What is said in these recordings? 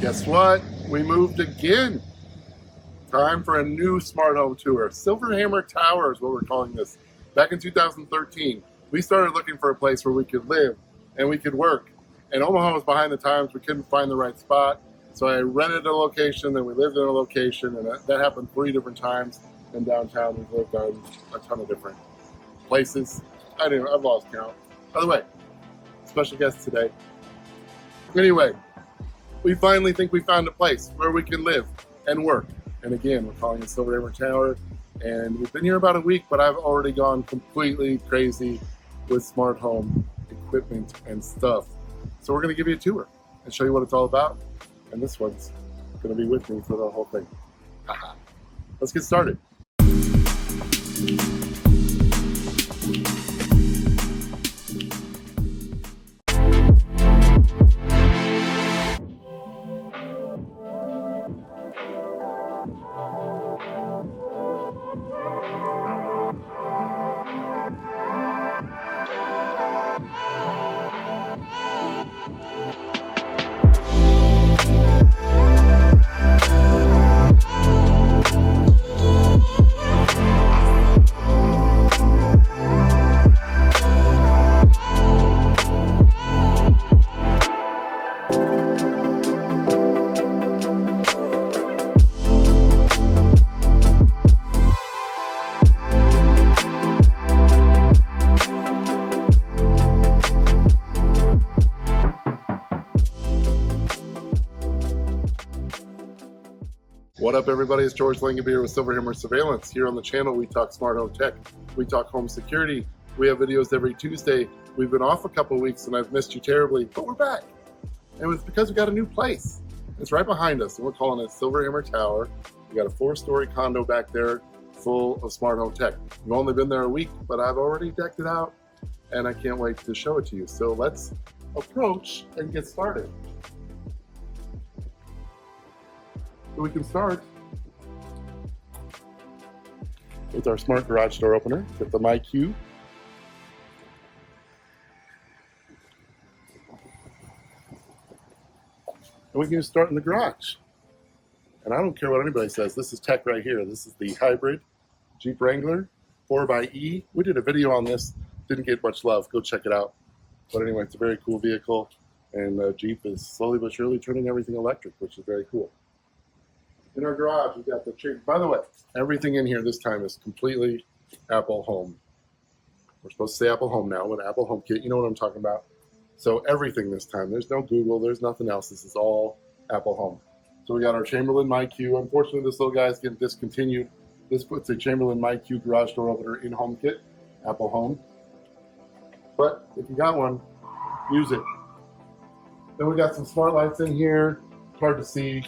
Guess what? We moved again. Time for a new smart home tour. SilverHammer Tower is what we're calling this. Back in 2013, we started looking for a place where we could live and we could work. And Omaha was behind the times. We couldn't find the right spot. So I rented a location, then we lived in a location, and that happened 3 different times in downtown. We've lived on a ton of different places. I've lost count. By the way, special guest today. Anyway, we finally think we found a place where we can live and work. And again, we're calling it SilverHammer Tower. And we've been here about a week, but I've already gone completely crazy with smart home equipment and stuff. So we're going to give you a tour and show you what it's all about. And this one's going to be with me for the whole thing. Let's get started. What up, everybody? It's George Langabeer with SilverHammer Surveillance. Here on the channel, we talk smart home tech. We talk home security. We have videos every Tuesday. We've been off a couple of weeks and I've missed you terribly, but we're back. And it's because we got a new place. It's right behind us and we're calling it SilverHammer Tower. We got a 4-story condo back there full of smart home tech. We've only been there a week, but I've already decked it out and I can't wait to show it to you. So let's approach and get started. So we can start with our smart garage door opener with the MyQ. And we can just start in the garage. And I don't care what anybody says, this is tech right here. This is the hybrid Jeep Wrangler 4xe. We did a video on this, didn't get much love, go check it out. But anyway, it's a very cool vehicle, and Jeep is slowly but surely turning everything electric, which is very cool. In our garage, we've got the tree. By the way, everything in here this time is completely Apple Home. We're supposed to say Apple Home now with Apple HomeKit. You know what I'm talking about. So everything this time. There's no Google. There's nothing else. This is all Apple Home. So we got our Chamberlain MyQ. Unfortunately, this little guy is getting discontinued. This puts a Chamberlain MyQ garage door opener in HomeKit, Apple Home. But if you got one, use it. Then we got some smart lights in here. It's hard to see.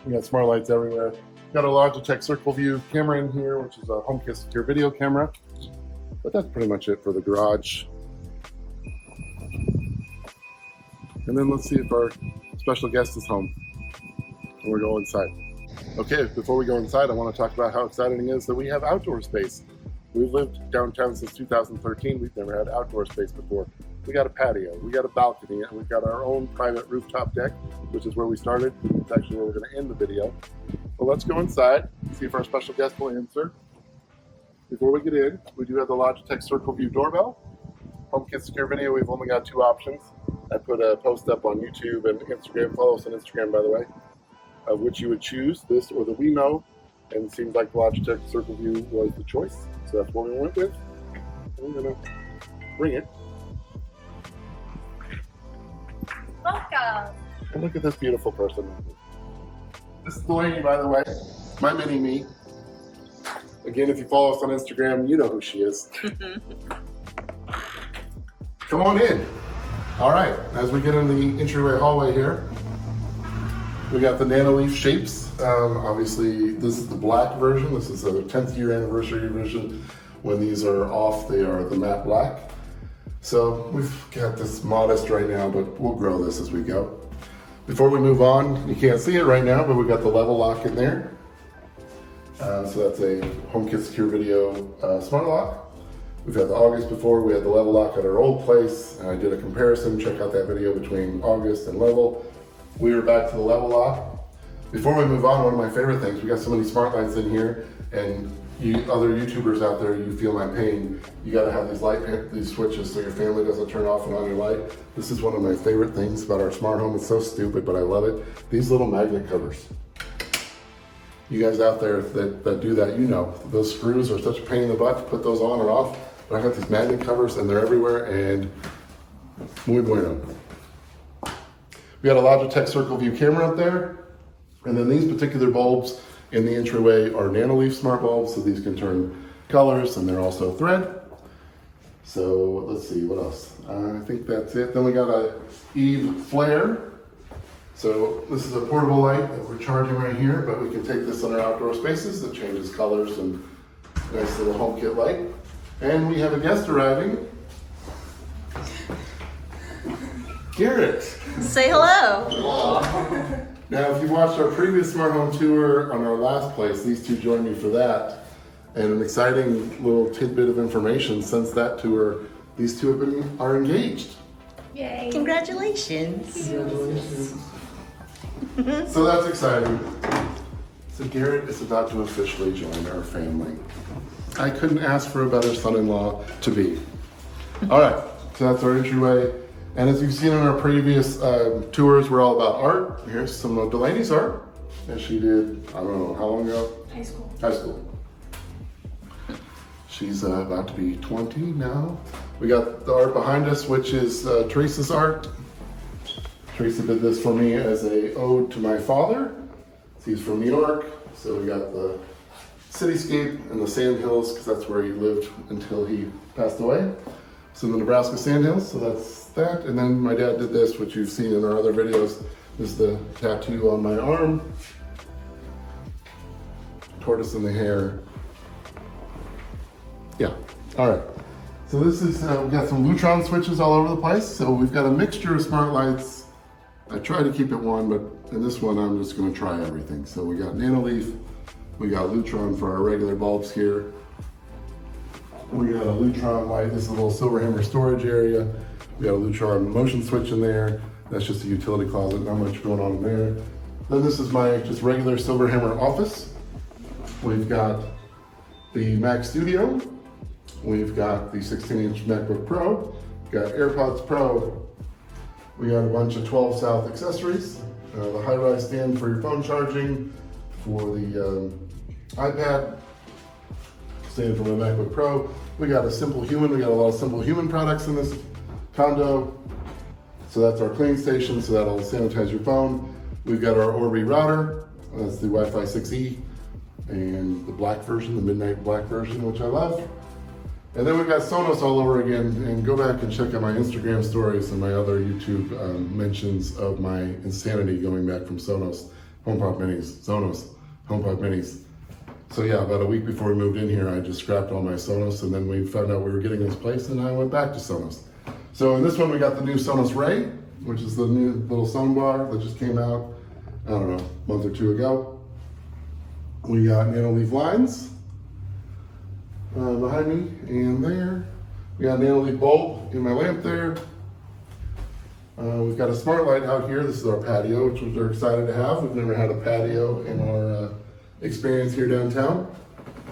We got smart lights everywhere. Got a Logitech CircleView camera in here, which is a HomeKit secure video camera. But that's pretty much it for the garage. And then let's see if our special guest is home. And we'll go inside. Okay, before we go inside, I want to talk about how exciting it is that we have outdoor space. We've lived downtown since 2013. We've never had outdoor space before. We got a patio, we got a balcony, and we've got our own private rooftop deck, which is where we started. It's actually where we're going to end the video. But let's go inside, see if our special guest will answer. Before we get in, we do have the Logitech CircleView doorbell. HomeKit secure video, we've only got 2 options. I put a post up on YouTube and Instagram. Follow us on Instagram, by the way, of which you would choose, this or the Wemo. And it seems like the Logitech CircleView was the choice. So that's what we went with. I'm going to bring it. Welcome. And look at this beautiful person. This is Delaney, by the way, my mini-me. Again, if you follow us on Instagram, you know who she is. Come on in. All right, as we get in the entryway hallway here, we got the Nanoleaf shapes. Obviously, this is the black version. This is a 10th year anniversary version. When these are off, they are the matte black. So we've got this modest right now, but we'll grow this as we go. Before we move on, you can't see it right now, but we've got the level lock in there. So that's a HomeKit secure video smart lock. We've had the August before, we had the level lock at our old place, and I did a comparison. Check out that video between August and level. We are back to the level lock. Before we move on, one of my favorite things, we got so many smart lights in here, and you other YouTubers out there, you feel my pain. You gotta have these switches so your family doesn't turn off and on your light. This is one of my favorite things about our smart home. It's so stupid, but I love it. These little magnet covers. You guys out there that do that, you know, those screws are such a pain in the butt to put those on and off. But I got these magnet covers and they're everywhere, and muy bueno. We got a Logitech CircleView camera up there. And then these particular bulbs in the entryway are Nanoleaf smart bulbs, so these can turn colors, and they're also thread. So let's see, what else? I think that's it. Then we got a Eve flare. So this is a portable light that we're charging right here, but we can take this in our outdoor spaces. It changes colors and nice little HomeKit light. And we have a guest arriving. Garrett. Say hello. Now, if you watched our previous smart home tour on our last place, these two joined me for that. And an exciting little tidbit of information since that tour, these two are engaged. Yay. Congratulations. Congratulations. So that's exciting. So Garrett is about to officially join our family. I couldn't ask for a better son-in-law to be. All right, so that's our entryway. And as you've seen in our previous tours, we're all about art. Here's some of Delaney's art that she did, I don't know, how long ago? High school. High school. She's about to be 20 now. We got the art behind us, which is Teresa's art. Theresa did this for me as a ode to my father. He's from New York, so we got the cityscape and the sand hills, because that's where he lived until he passed away. So the Nebraska sandhills, so that's that. And then my dad did this, which you've seen in our other videos. This is the tattoo on my arm. Tortoise in the hair. Yeah, all right. So this is, we've got some Lutron switches all over the place. So we've got a mixture of smart lights. I try to keep it one, but in this one, I'm just gonna try everything. So we got Nanoleaf, we got Lutron for our regular bulbs here. We got a Lutron light, this is a little SilverHammer storage area. We got a Lutron motion switch in there. That's just a utility closet, not much going on in there. Then this is my just regular SilverHammer office. We've got the Mac Studio. We've got the 16-inch MacBook Pro. We've got AirPods Pro. We got a bunch of TwelveSouth accessories. The high-rise stand for your phone charging, for the iPad, stand for my MacBook Pro. We got a SimpleHuman. We got a lot of SimpleHuman products in this condo. So that's our cleaning station, so that'll sanitize your phone. We've got our ORBI router. That's the Wi-Fi 6E and the black version, the midnight black version, which I love. And then we've got Sonos all over again, and go back and check out my Instagram stories and my other YouTube mentions of my insanity going back from Sonos, HomePod Minis, Sonos, HomePod Minis. So yeah, about a week before we moved in here, I just scrapped all my Sonos, and then we found out we were getting this place, and I went back to Sonos. So in this one, we got the new Sonos Ray, which is the new little soundbar that just came out, I don't know, a month or two ago. We got Nanoleaf lines behind me and there. We got a Nanoleaf bulb in my lamp there. We've got a smart light out here. This is our patio, which we're excited to have. We've never had a patio in our experience here downtown.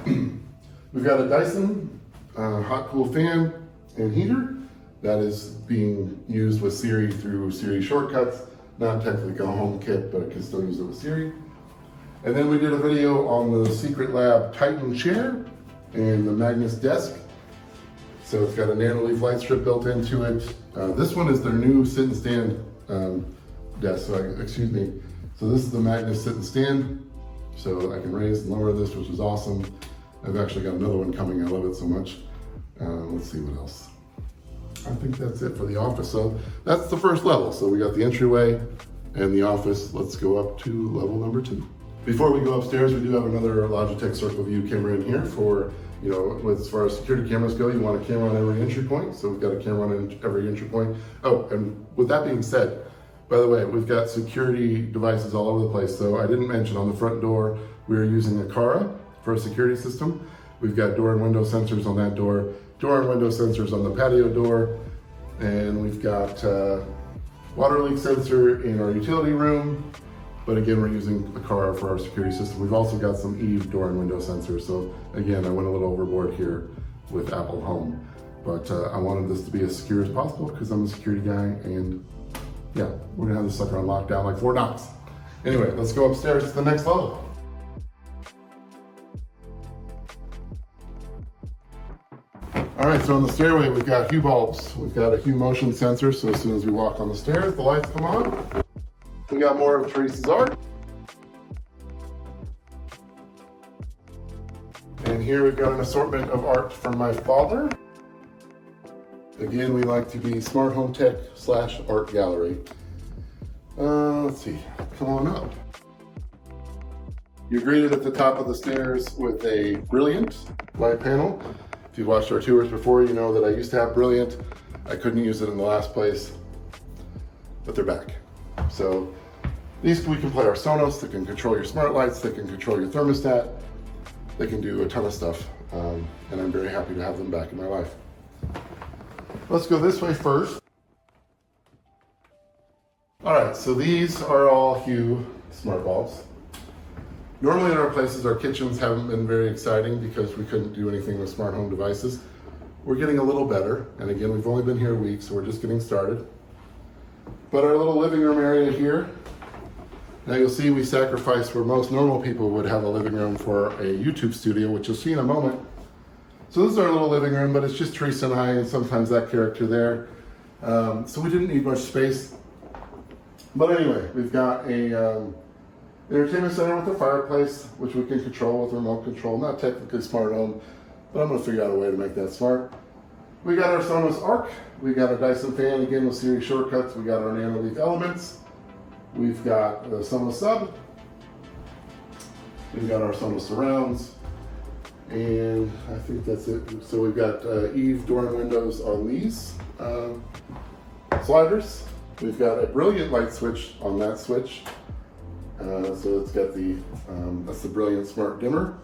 We've got a Dyson hot cool fan and heater that is being used with Siri through Siri shortcuts. Not technically a HomeKit, but it can still use it with Siri. And then we did a video on the Secret Lab Titan chair and the Magnus desk. So it's got a Nanoleaf light strip built into it. This one is their new sit and stand desk, excuse me. So this is the Magnus sit and stand. So I can raise and lower this, which is awesome. I've actually got another one coming, I love it so much. Let's see what else. I think that's it for the office. So that's the first level. So we got the entryway and the office. Let's go up to level number 2. Before we go upstairs, we do have another Logitech CircleView camera in here for, you know, as far as security cameras go, you want a camera on every entry point. So we've got a camera on every entry point. Oh, and with that being said, by the way, we've got security devices all over the place. So I didn't mention on the front door, we are using Aqara for a security system. We've got door and window sensors on that door and window sensors on the patio door. And we've got water leak sensor in our utility room. But again, we're using Aqara for our security system. We've also got some Eve door and window sensors. So again, I went a little overboard here with Apple Home. But I wanted this to be as secure as possible because I'm a security guy, and yeah, we're gonna have this sucker on lockdown like Fort Knox. Anyway, let's go upstairs to the next level. All right, so on the stairway, we've got Hue bulbs. We've got a Hue motion sensor, so as soon as we walk on the stairs, the lights come on. We got more of Theresa's art. And here we've got an assortment of art from my father. Again, we like to be smart home tech / art gallery. Let's see, come on up. You're greeted at the top of the stairs with a Brilliant light panel. If you've watched our tours before, you know that I used to have Brilliant. I couldn't use it in the last place, but they're back. So these, we can play our Sonos, they can control your smart lights, they can control your thermostat, they can do a ton of stuff, and I'm very happy to have them back in my life. Let's go this way first. All right, so these are all Hue smart bulbs. Normally in our places, our kitchens haven't been very exciting because we couldn't do anything with smart home devices. We're getting a little better, and again, we've only been here a week, so we're just getting started. But our little living room area here, now you'll see we sacrificed where most normal people would have a living room for a YouTube studio, which you'll see in a moment. So this is our little living room, but it's just Theresa and I, and sometimes that character there. So we didn't need much space. But anyway, we've got a entertainment center with a fireplace, which we can control with remote control. Not technically smart home, but I'm gonna figure out a way to make that smart. We got our Sonos Arc. We got a Dyson fan, again with series shortcuts. We got our Nanoleaf elements. We've got a Sonos sub. We've got our Sonos surrounds. And I think that's it. So we've got Eve door and windows on these sliders. We've got a Brilliant light switch on that switch. So it's got the, that's the Brilliant smart dimmer.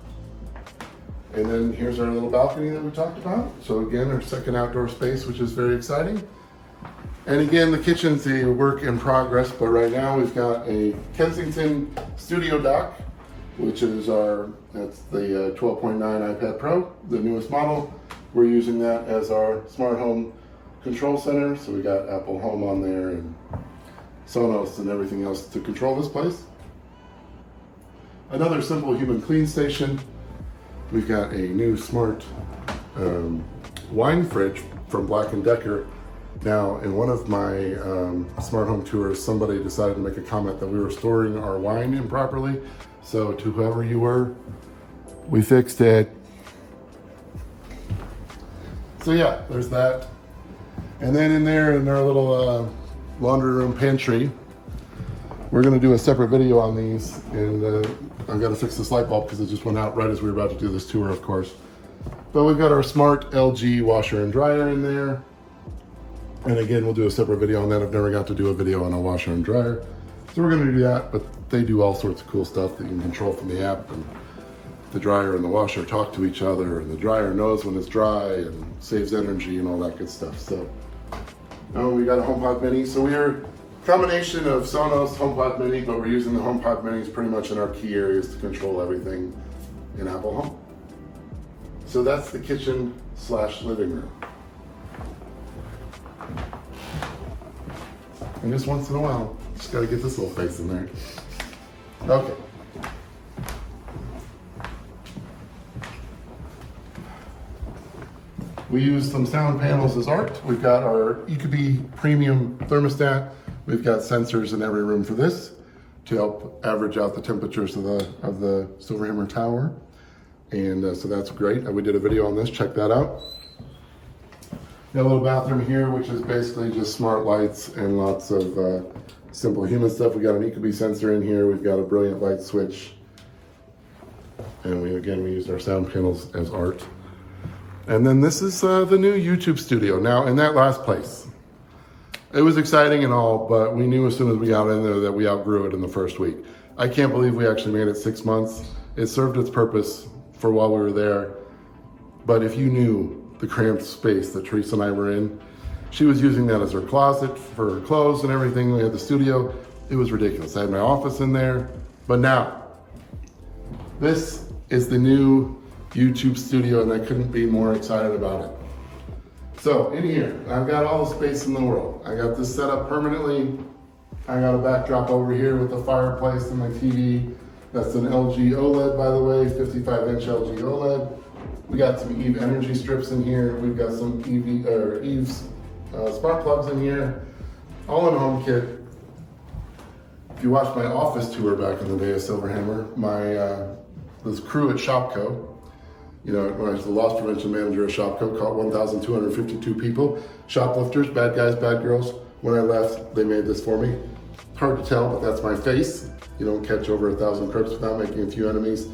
And then here's our little balcony that we talked about. So again, our second outdoor space, which is very exciting. And again, the kitchen's a work in progress, but right now we've got a Kensington Studio Dock, which is that's the 12.9 iPad Pro, the newest model. We're using that as our smart home control center. So we got Apple Home on there and Sonos and everything else to control this place. Another SimpleHuman clean station. We've got a new smart wine fridge from Black & Decker. Now, in one of my smart home tours, somebody decided to make a comment that we were storing our wine improperly. So to whoever you were, we fixed it. So yeah, there's that. And then in there, in our little laundry room pantry, we're gonna do a separate video on these, and I've got to fix this light bulb because it just went out right as we were about to do this tour, of course. But we've got our smart LG washer and dryer in there. And again, we'll do a separate video on that. I've never got to do a video on a washer and dryer. So we're gonna do that, but they do all sorts of cool stuff that you can control from the app. And the dryer and the washer talk to each other, and the dryer knows when it's dry and saves energy and all that good stuff. So, we got a HomePod Mini. So we're combination of Sonos, HomePod Mini, but we're using the HomePod Minis pretty much in our key areas to control everything in Apple Home. So that's the kitchen / living room. And just once in a while, just gotta get this little face in there. Okay. We use some sound panels as art. We've got our Ecobee premium thermostat. We've got sensors in every room for this to help average out the temperatures of the SilverHammer tower. And so that's great. We did a video on this, check that out. Got a little bathroom here, which is basically just smart lights and lots of SimpleHuman stuff. We got an Ecobee sensor in here. We've got a Brilliant light switch. And we used our sound panels as art. And then this is the new YouTube studio. Now, in that last place, it was exciting and all, but we knew as soon as we got in there that we outgrew it in the first week. I can't believe we actually made it 6 months. It served its purpose for while we were there. But if you knew the cramped space that Theresa and I were in, She was using that as her closet for her clothes and everything. We had the studio. It was ridiculous. I had my office in there. But now, this is the new YouTube studio, and I couldn't be more excited about it. So in here, I've got all the space in the world. I got this set up permanently. I got a backdrop over here with the fireplace and my TV. That's an LG OLED, by the way, 55-inch LG OLED. We got some Eve energy strips in here. We've got some Eve's smart plugs in here, all in HomeKit. If you watched my office tour back in the day of SilverHammer, this crew at Shopco, you know, when I was the loss prevention manager at Shopco, caught 1,252 people, shoplifters, bad guys, bad girls. When I left, they made this for me. Hard to tell, but that's my face. You don't catch over 1,000 crooks without making a few enemies.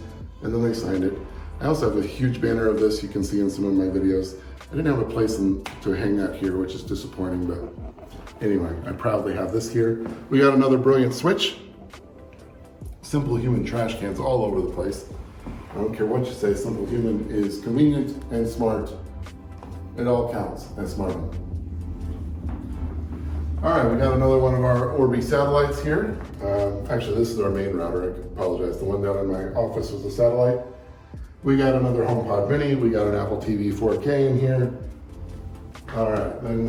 And then they signed it. I also have a huge banner of this you can see in some of my videos. I didn't have a place to hang that here, which is disappointing, but anyway, I proudly have this here. We got another brilliant switch. SimpleHuman trash cans all over the place. I don't care what you say, SimpleHuman is convenient and smart. It all counts as smart. All right, we got another one of our ORBI satellites here. Actually, this is our main router, I apologize. The one down in my office was a satellite. We got another HomePod mini. We got an Apple TV 4K in here. All right, then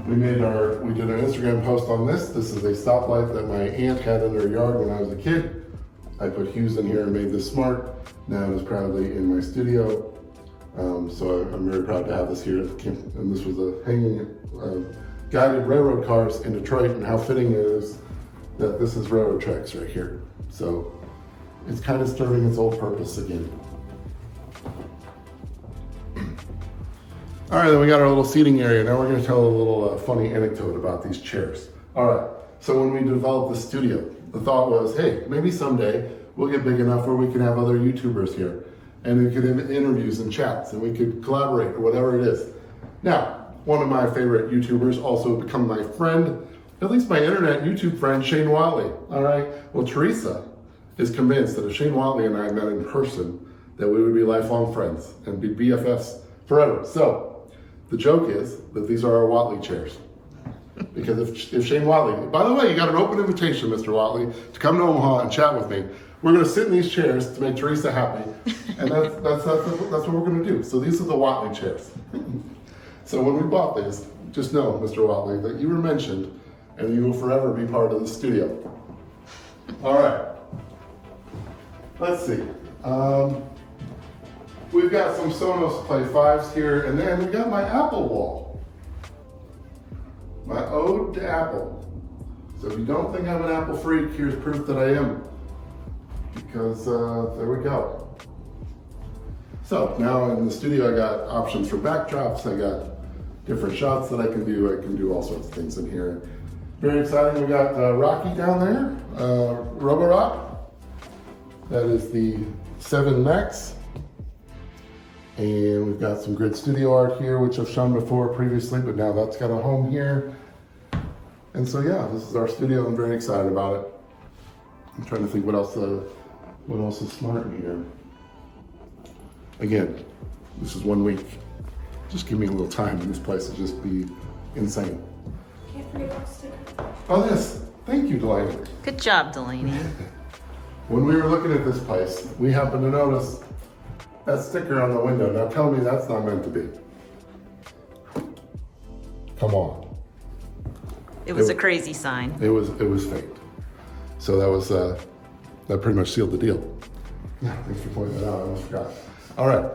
we did an Instagram post on this. This is a stoplight that my aunt had in her yard when I was a kid. I put Hughes in here and made this smart. Now it is proudly in my studio. So I'm very proud to have this here. And this was a hanging guided railroad cars in Detroit, and how fitting it is that this is railroad tracks right here. So it's kind of serving its old purpose again. All right, then we got our little seating area. Now we're gonna tell a little funny anecdote about these chairs. All right, so when we developed the studio, the thought was, hey, maybe someday we'll get big enough where we can have other YouTubers here, and we could have interviews and chats, and we could collaborate or whatever it is. Now, one of my favorite YouTubers also become my friend, at least my internet YouTube friend, Shane Watley. All right, well, Theresa is convinced that if Shane Watley and I met in person, that we would be lifelong friends and be BFFs forever. So the joke is that these are our Watley chairs. Because if Shane Watley, by the way, you got an open invitation, Mr. Watley, to come to Omaha and chat with me. We're gonna sit in these chairs to make Theresa happy. And that's what we're gonna do. So these are the Watley chairs. So when we bought these, just know, Mr. Watley, that you were mentioned and you will forever be part of the studio. All right. Let's see. We've got some Sonos Play 5s here, and then we got my Apple wall. My ode to Apple. So if you don't think I'm an Apple freak, here's proof that I am. Because there we go. So now in the studio, I got options for backdrops. I got different shots that I can do. I can do all sorts of things in here. Very exciting. We got Rocky down there, Roborock. That is the 7 Max. And we've got some great studio art here, which I've shown before previously, but now that's got a home here. And so yeah, this is our studio. I'm very excited about it. I'm trying to think what else is smart in here. Again, this is 1 week. Just give me a little time, and this place will just be insane. Can't forget about sticker. Oh yes, thank you, Delaney. Good job, Delaney. When we were looking at this place, we happened to notice that sticker on the window. Now tell me that's not meant to be. Come on. It was a crazy sign. It was faked. So that pretty much sealed the deal. Yeah, thanks for pointing that out. I almost forgot. All right.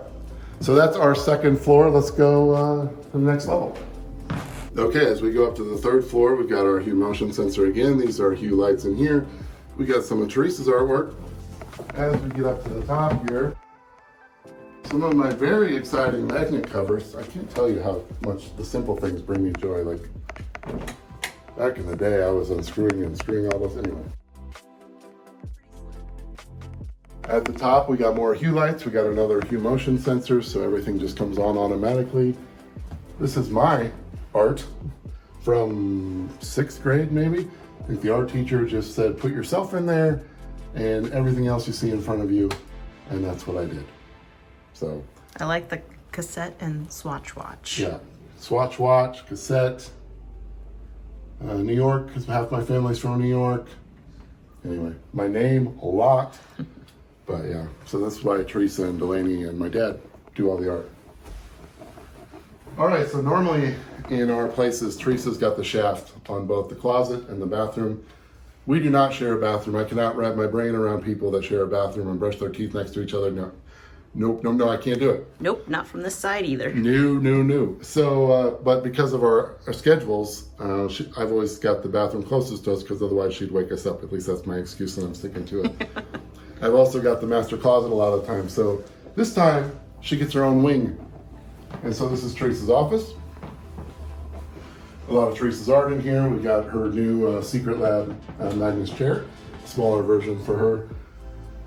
So that's our second floor. Let's go to the next level. Okay, as we go up to the third floor, we've got our Hue motion sensor again. These are Hue lights in here. We got some of Theresa's artwork. As we get up to the top here, some of my very exciting magnet covers. I can't tell you how much the simple things bring me joy. Like back in the day, I was unscrewing and screwing all those anyway. At the top, we got more Hue lights. We got another Hue motion sensor, so everything just comes on automatically. This is my art from 6th grade, maybe. I think the art teacher just said, put yourself in there and everything else you see in front of you. And that's what I did. So I like the cassette and swatch watch. yeah, Swatch watch, cassette. New York, because half my family's from New York. Anyway, my name a lot. But yeah, so that's why Theresa and Delaney and my dad do all the art. All right, so normally in our places, Theresa's got the shaft on both the closet and the bathroom. We do not share a bathroom. I cannot wrap my brain around people that share a bathroom and brush their teeth next to each other. No. Nope, I can't do it. Nope, not from this side either. No. So, but because of our schedules, I've always got the bathroom closest to us because otherwise she'd wake us up. At least that's my excuse and I'm sticking to it. I've also got the master closet a lot of the time. So this time she gets her own wing. And so this is Theresa's office. A lot of Theresa's art in here. We got her new Secret Lab Magnus chair, smaller version for her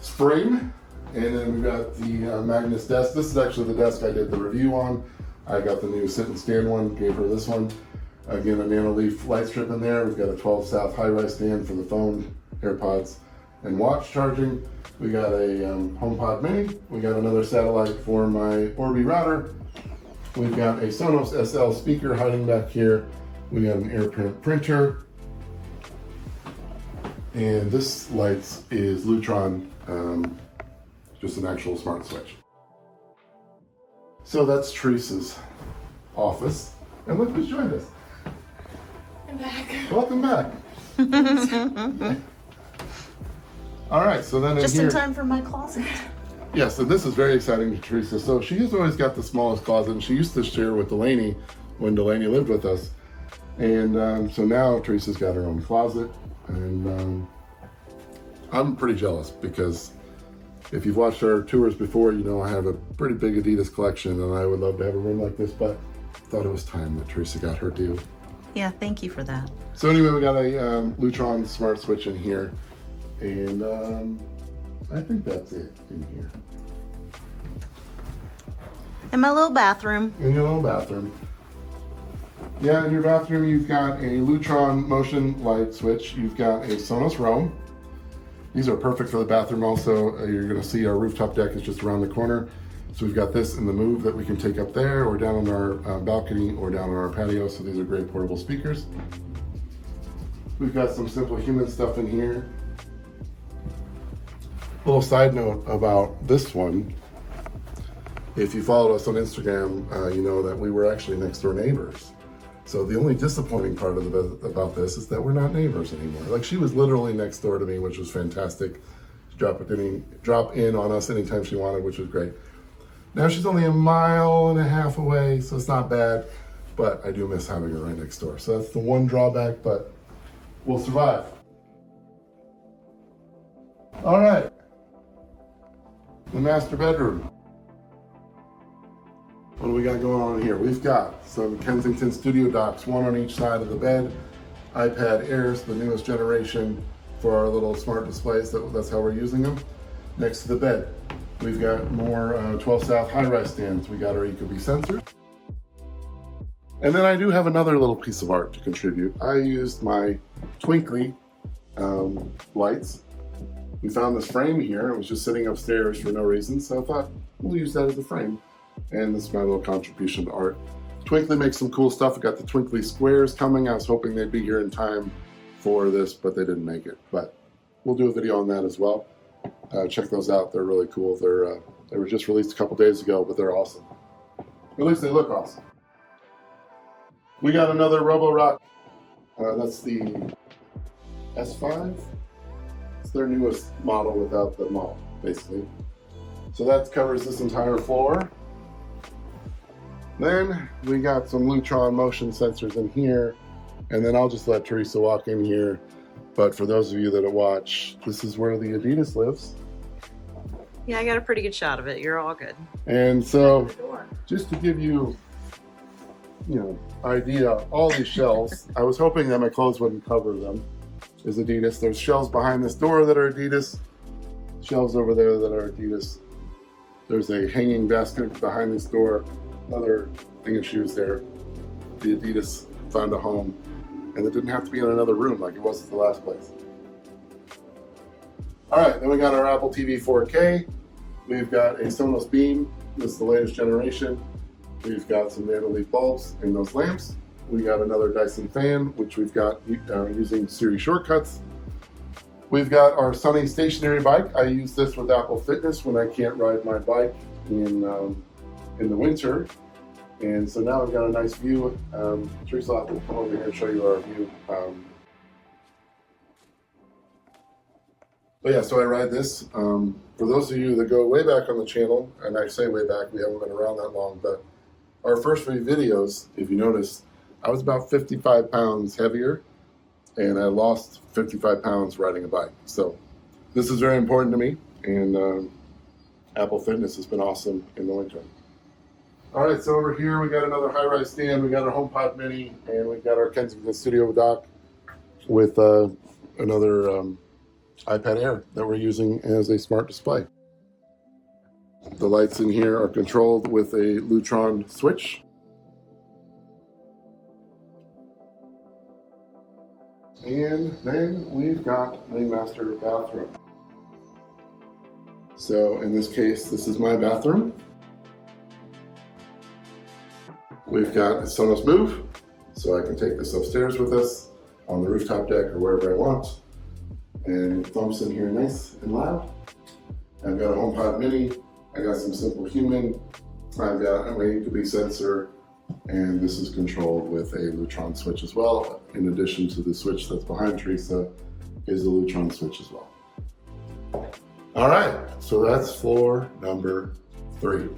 frame. And then we've got the Magnus desk. This is actually the desk I did the review on. I got the new sit and stand one, gave her this one. Again, a Nanoleaf light strip in there. We've got a 12-South high-rise stand for the phone, AirPods, and watch charging. We got a HomePod mini. We got another satellite for my ORBI router. We've got a Sonos SL speaker hiding back here. We got an AirPrint printer. And this light is Lutron, just an actual smart switch. So that's Theresa's office. And look who's joined us. I'm back. Welcome back. All right, so then Just in time for my closet. Yes, and this is very exciting to Theresa. So she has always got the smallest closet, and she used to share with Delaney when Delaney lived with us. And so now Theresa's got her own closet, and I'm pretty jealous because if you've watched our tours before, you know I have a pretty big Adidas collection, and I would love to have a room like this, but I thought it was time that Theresa got her due. Yeah, thank you for that. So anyway, we got a Lutron smart switch in here, and I think that's it in here. In my little bathroom. In your little bathroom. Yeah, in your bathroom you've got a Lutron motion light switch. You've got a Sonos Roam. These are perfect for the bathroom also. You're gonna see our rooftop deck is just around the corner. So we've got this in the move that we can take up there or down on our balcony or down on our patio. So these are great portable speakers. We've got some SimpleHuman stuff in here. A little side note about this one. If you followed us on Instagram, you know that we were actually next door neighbors. So the only disappointing part about this is that we're not neighbors anymore. Like she was literally next door to me, which was fantastic. Drop in on us anytime she wanted, which was great. Now she's only 1.5 miles away, so it's not bad, but I do miss having her right next door. So that's the one drawback, but we'll survive. All right, the master bedroom. What do we got going on here? We've got some Kensington Studio Docks, one on each side of the bed. iPad Airs, the newest generation for our little smart displays. That's how we're using them. Next to the bed, we've got more TwelveSouth high-rise stands. We got our Ecobee sensors. And then I do have another little piece of art to contribute. I used my twinkly lights. We found this frame here. It was just sitting upstairs for no reason, so I thought we'll use that as a frame. And this is my little contribution to art. Twinkly makes some cool stuff. I got the twinkly squares coming. I was hoping they'd be here in time for this, but they didn't make it. But we'll do a video on that as well. Check those out. They're really cool. They were just released a couple days ago, but they're awesome. At least they look awesome. We got another Roborock. That's the S5. It's their newest model without the mop, basically. So that covers this entire floor. Then we got some Lutron motion sensors in here, and then I'll just let Theresa walk in here. But for those of you that watch, this is where the Adidas lives. Yeah, I got a pretty good shot of it. You're all good. And so, just to give you, idea, all these shelves, I was hoping that my clothes wouldn't cover them, is Adidas. There's shelves behind this door that are Adidas, shelves over there that are Adidas. There's a hanging basket behind this door, another thing of shoes there. The Adidas found a home, and it didn't have to be in another room like it was at the last place. All right, then we got our Apple TV 4K. We've got a Sonos Beam. This is the latest generation. We've got some Nanoleaf bulbs in those lamps. We got another Dyson fan, which we've got using Siri shortcuts. We've got our Sunny stationary bike. I use this with Apple Fitness when I can't ride my bike in the winter. And so now I've got a nice view. Theresa will have to come over here and show you our view. But yeah, so I ride this. For those of you that go way back on the channel, and I say way back, we haven't been around that long, but our first three videos, if you notice, I was about 55 pounds heavier, and I lost 55 pounds riding a bike. So this is very important to me, and Apple Fitness has been awesome in the winter. All right, so over here we got another high-rise stand, we got our HomePod Mini, and we've got our Kensington Studio dock with another iPad Air that we're using as a smart display. The lights in here are controlled with a Lutron switch. And then we've got the master bathroom. So in this case, this is my bathroom. We've got a Sonos Move, so I can take this upstairs with us on the rooftop deck or wherever I want. And it thumps in here nice and loud. I've got a HomePod Mini, I got some SimpleHuman, I've got my Ecobee sensor, and this is controlled with a Lutron switch as well. In addition to the switch that's behind Theresa is a Lutron switch as well. All right, so that's floor number 3.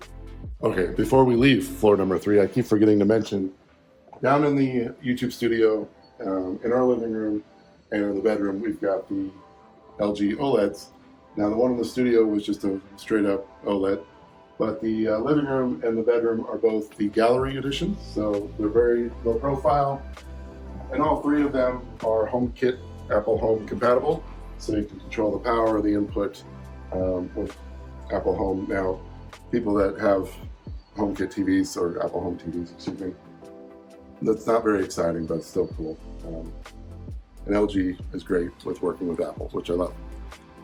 Okay, before we leave floor number 3, I keep forgetting to mention, down in the YouTube studio, in our living room and in the bedroom, we've got the LG OLEDs. Now the one in the studio was just a straight up OLED, but the living room and the bedroom are both the gallery edition, so they're very low profile, and all 3 of them are HomeKit Apple Home compatible, so you can control the power or the input with Apple Home. Now, people that have HomeKit TVs or Apple Home TVs, excuse me, that's not very exciting, but it's still cool. And LG is great with working with Apple, which I love.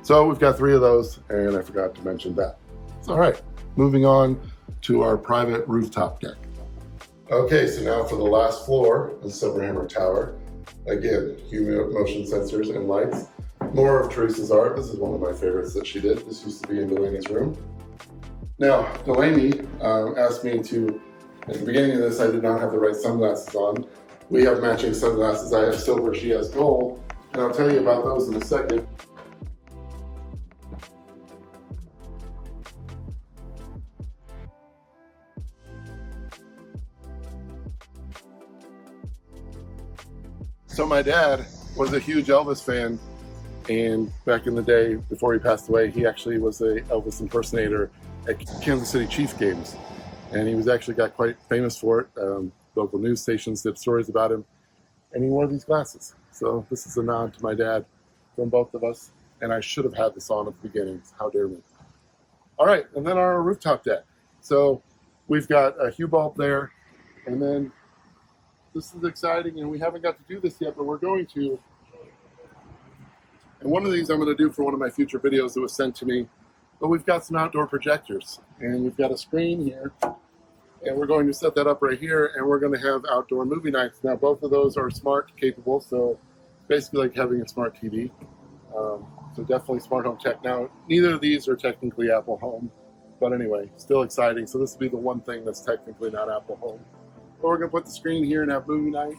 So we've got 3 of those, and I forgot to mention that. All right, moving on to our private rooftop deck. Okay, so now for the last floor of the SilverHammer Tower. Again, human motion sensors and lights. More of Theresa's art. This is one of my favorites that she did. This used to be in Delaney's room. Now, Delaney asked me to, at the beginning of this, I did not have the right sunglasses on. We have matching sunglasses. I have silver, she has gold, and I'll tell you about those in a second. So my dad was a huge Elvis fan, and back in the day, before he passed away, he actually was a Elvis impersonator at Kansas City Chiefs games, and he was actually got quite famous for it. Local news stations did stories about him, and he wore these glasses. So this is a nod to my dad from both of us, and I should have had this on at the beginning. How dare me. All right, and then our rooftop deck. So we've got a hue bulb there, and then this is exciting, and we haven't got to do this yet, but we're going to. And one of these I'm going to do for one of my future videos that was sent to me. But we've got some outdoor projectors, and we've got a screen here, and we're going to set that up right here, and we're going to have outdoor movie nights. Now, both of those are smart capable, so basically like having a smart TV. So definitely smart home tech. Now, neither of these are technically Apple Home, but anyway, still exciting. So this will be the one thing that's technically not Apple Home. But we're going to put the screen here and have movie night.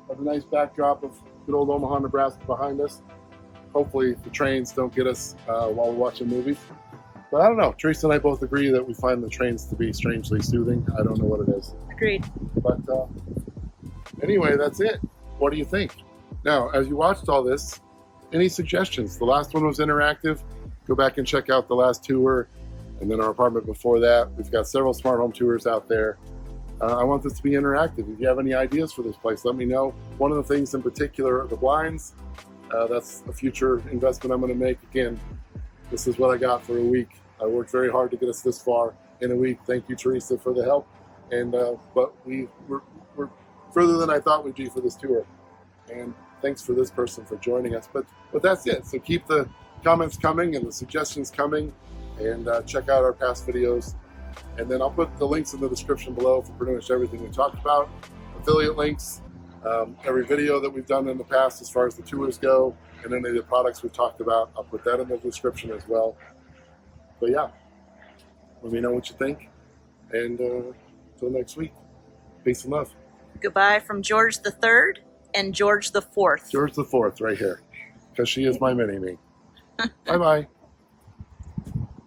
Have a nice backdrop of good old Omaha, Nebraska behind us. Hopefully the trains don't get us while we're watching movies. But I don't know. Theresa and I both agree that we find the trains to be strangely soothing. I don't know what it is. Agreed. But anyway, that's it. What do you think? Now, as you watched all this, any suggestions? The last one was interactive. Go back and check out the last tour. And then our apartment before that. We've got several smart home tours out there. I want this to be interactive. If you have any ideas for this place, let me know. One of the things in particular are the blinds. That's a future investment I'm going to make. Again, this is what I got for a week. I worked very hard to get us this far in a week. Thank you, Theresa, for the help. And but we're further than I thought we'd be for this tour. And thanks for this person for joining us. But that's it. So keep the comments coming and the suggestions coming, and check out our past videos And then I'll put the links in the description below for pretty much everything we talked about. Affiliate links, every video that we've done in the past as far as the tours go, and any of the products we've talked about, I'll put that in the description as well. But yeah, let me know what you think. And until next week, peace and love. Goodbye from George the Third and George the Fourth. George the Fourth right here, because she is my mini-me. Bye-bye.